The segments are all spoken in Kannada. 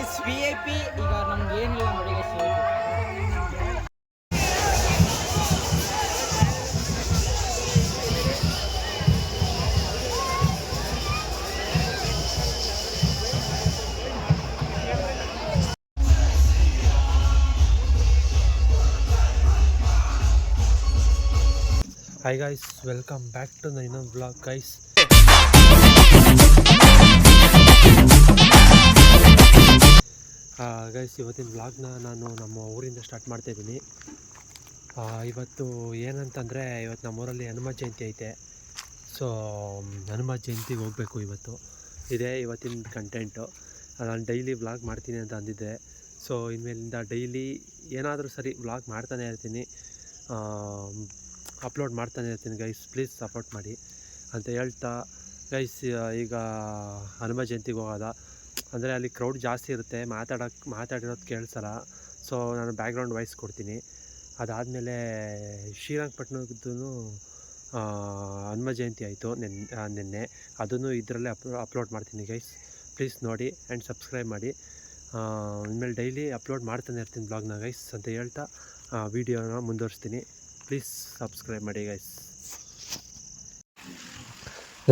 ಗೈಸ್ VIP ಈಗ ನಮ್ಗೆ ಏನಿಲ್ಲ ನೋಡಿ guys. Hi guys, welcome back to the ಇನ್ನೊಂದು vlog guys. ಗೈಸ್ ಇವತ್ತಿನ ವ್ಲಾಗ್ನ ನಾನು ನಮ್ಮ ಊರಿಂದ ಸ್ಟಾರ್ಟ್ ಮಾಡ್ತಾಯಿದ್ದೀನಿ. ಇವತ್ತು ಏನಂತಂದರೆ ಇವತ್ತು ನಮ್ಮೂರಲ್ಲಿ ಹನುಮ ಜಯಂತಿ ಐತೆ. ಸೊ ಹನುಮ ಜಯಂತಿಗೆ ಹೋಗಬೇಕು ಇವತ್ತು. ಇದೇ ಇವತ್ತಿನ ಕಂಟೆಂಟು. ನಾನು ಡೈಲಿ ವ್ಲಾಗ್ ಮಾಡ್ತೀನಿ ಅಂತ ಅಂದಿದ್ದೆ. ಸೊ ಇನ್ಮೇಲಿಂದ ಡೈಲಿ ಏನಾದರೂ ಸರಿ ವ್ಲಾಗ್ ಮಾಡ್ತಾನೆ ಇರ್ತೀನಿ, ಅಪ್ಲೋಡ್ ಮಾಡ್ತಾನೆ ಇರ್ತೀನಿ ಗೈಸ್. ಪ್ಲೀಸ್ ಸಪೋರ್ಟ್ ಮಾಡಿ ಅಂತ ಹೇಳ್ತಾ ಗೈಸ್, ಈಗ ಹನುಮ ಜಯಂತಿಗೆ ಹೋಗೋದ ಅಂದರೆ ಅಲ್ಲಿ ಕ್ರೌಡ್ ಜಾಸ್ತಿ ಇರುತ್ತೆ, ಮಾತಾಡಿರೋದು ಕೇಳಿಸಲ್ಲ. ಸೊ ನಾನು ಬ್ಯಾಕ್ಗ್ರೌಂಡ್ ವಾಯ್ಸ್ ಕೊಡ್ತೀನಿ. ಅದಾದಮೇಲೆ ಶ್ರೀರಂಗಪಟ್ಟಣದ್ದು ಹನುಮ ಜಯಂತಿ ಆಯಿತು ನಿನ್ನೆ. ಅದನ್ನು ಇದರಲ್ಲೇ ಅಪ್ಲೋಡ್ ಮಾಡ್ತೀನಿ ಗೈಸ್. ಪ್ಲೀಸ್ ನೋಡಿ ಆ್ಯಂಡ್ ಸಬ್ಸ್ಕ್ರೈಬ್ ಮಾಡಿ. ಇನ್ಮೇಲೆ ಡೈಲಿ ಅಪ್ಲೋಡ್ ಮಾಡ್ತಾನೆ ಇರ್ತೀನಿ ಬ್ಲಾಗ್ನ ಗೈಸ್ ಅಂತ ಹೇಳ್ತಾ ವೀಡಿಯೋನ ಮುಂದುವರಿಸ್ತೀನಿ. ಪ್ಲೀಸ್ ಸಬ್ಸ್ಕ್ರೈಬ್ ಮಾಡಿ ಗೈಸ್.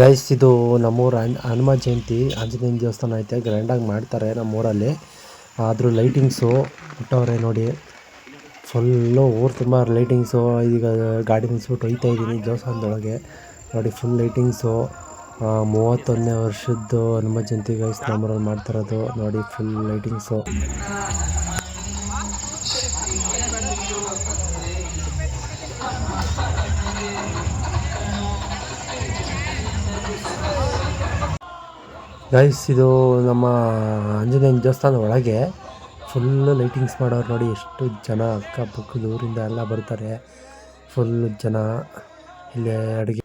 ಗೈಸ್ ಇದು ನಮ್ಮೂರ ಹನುಮ ಜಯಂತಿ ಆಂಜನೇಯನ ದೇವಸ್ಥಾನ ಐತೆ, ಗ್ರ್ಯಾಂಡಾಗಿ ಮಾಡ್ತಾರೆ ನಮ್ಮೂರಲ್ಲಿ. ಆದರೂ ಲೈಟಿಂಗ್ಸು ಬಿಟ್ಟವ್ರೆ ನೋಡಿ, ಫುಲ್ಲು ಊರು ತುಂಬ ಲೈಟಿಂಗ್ಸು. ಈಗ ಗಾಡಿ ನಿಲ್ಸ್ಬಿಟ್ಟು ಹೋಗ್ತಾ ಇದ್ದೀನಿ ದೇವಸ್ಥಾನದೊಳಗೆ ನೋಡಿ. Full lightings. 31ನೇ ವರ್ಷದ್ದು ಹನುಮ ಜಯಂತಿ ಗೈಸ್ ನಮ್ಮೂರಲ್ಲಿ ಮಾಡ್ತಿರೋದು ನೋಡಿ. Full lightings. ಗೈಸ್ ಇದು ನಮ್ಮ ಆಂಜನೇಯನ ದೇವಸ್ಥಾನ ಒಳಗೆ ಫುಲ್ಲು ಲೈಟಿಂಗ್ಸ್ ಮಾಡೋರು ನೋಡಿ. ಎಷ್ಟು ಜನ ಅಕ್ಕಪಕ್ಕದ ಊರಿಂದ ಎಲ್ಲ ಬರ್ತಾರೆ. ಫುಲ್ಲು ಜನ ಇಲ್ಲೇ ಅಡುಗೆ.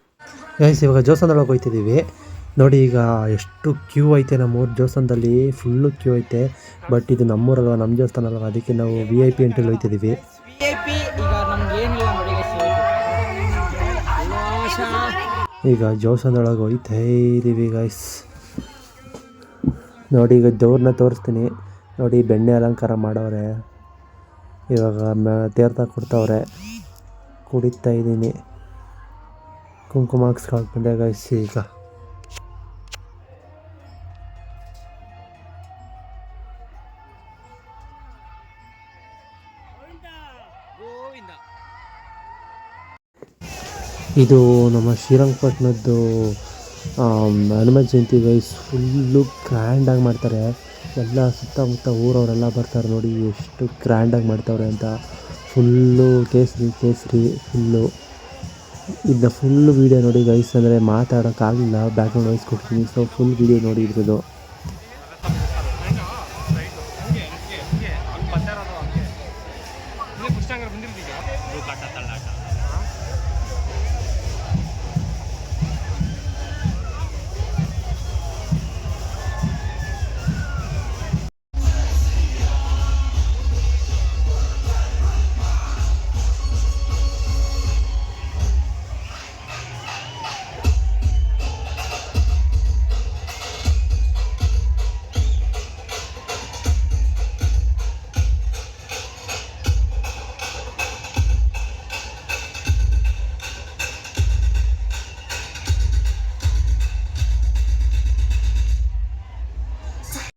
ಗೈಸ್ ಇವಾಗ ದೇವಸ್ಥಾನದೊಳಗೆ ಹೋಗ್ತಿದ್ದೀವಿ ನೋಡಿ. ಈಗ ಎಷ್ಟು ಕ್ಯೂ ಐತೆ ನಮ್ಮೂರು ದೇವಸ್ಥಾನದಲ್ಲಿ, ಫುಲ್ಲು ಕ್ಯೂ ಐತೆ. ಬಟ್ ಇದು ನಮ್ಮೂರಲ್ವ, ನಮ್ಮ ದೇವಸ್ಥಾನ ಅಲ್ವ, ಅದಕ್ಕೆ ನಾವು VIP ಎಂಟ್ರಿಗೆ ಹೋಗ್ತಿದ್ದೀವಿ. ಈಗ ದೇವಸ್ಥಾನದೊಳಗೆ ಹೋಗ್ತಾ ಇದ್ದೀವಿ ಗೈಸ್ ನೋಡಿ. ಈಗ ದೇವ್ರನ್ನ ತೋರಿಸ್ತೀನಿ ನೋಡಿ. ಬೆಣ್ಣೆ ಅಲಂಕಾರ ಮಾಡವ್ರೆ, ಇವಾಗ ತೀರ್ಥ ಕೊಡ್ತವ್ರೆ, ಕುಡಿತಾ ಇದ್ದೀನಿ. ಕುಂಕುಮ ಹಾಕ್ಸ್ಕೊಳಕ್ಕೆ ಬಂದೆ ಗೈಸ್. ಈಗ ಇದು ನಮ್ಮ ಶ್ರೀರಂಗಪಟ್ಟಣದ್ದು ಹನುಮ ಜಯಂತಿ ಗೈಸ್. ಫುಲ್ಲು ಗ್ರ್ಯಾಂಡಾಗಿ ಮಾಡ್ತಾರೆ. ಎಲ್ಲ ಸುತ್ತಮುತ್ತ ಊರವರೆಲ್ಲ ಬರ್ತಾರೆ ನೋಡಿ, ಎಷ್ಟು ಗ್ರ್ಯಾಂಡಾಗಿ ಮಾಡ್ತಾವ್ರೆ ಅಂತ. ಫುಲ್ಲು ಕೇಸರಿ ಫುಲ್ಲು. ಇದನ್ನ ಫುಲ್ಲು ವೀಡಿಯೋ ನೋಡಿ ಗೈಸ್, ಅಂದರೆ ಮಾತಾಡೋಕ್ಕಾಗಲಿಲ್ಲ, ಬ್ಯಾಕ್ಗ್ರೌಂಡ್ ವಾಯ್ಸ್ ಕೊಡ್ತೀನಿ. ಸೊ ಫುಲ್ ವೀಡಿಯೋ ನೋಡಿ ಇದ್ರದ್ದು.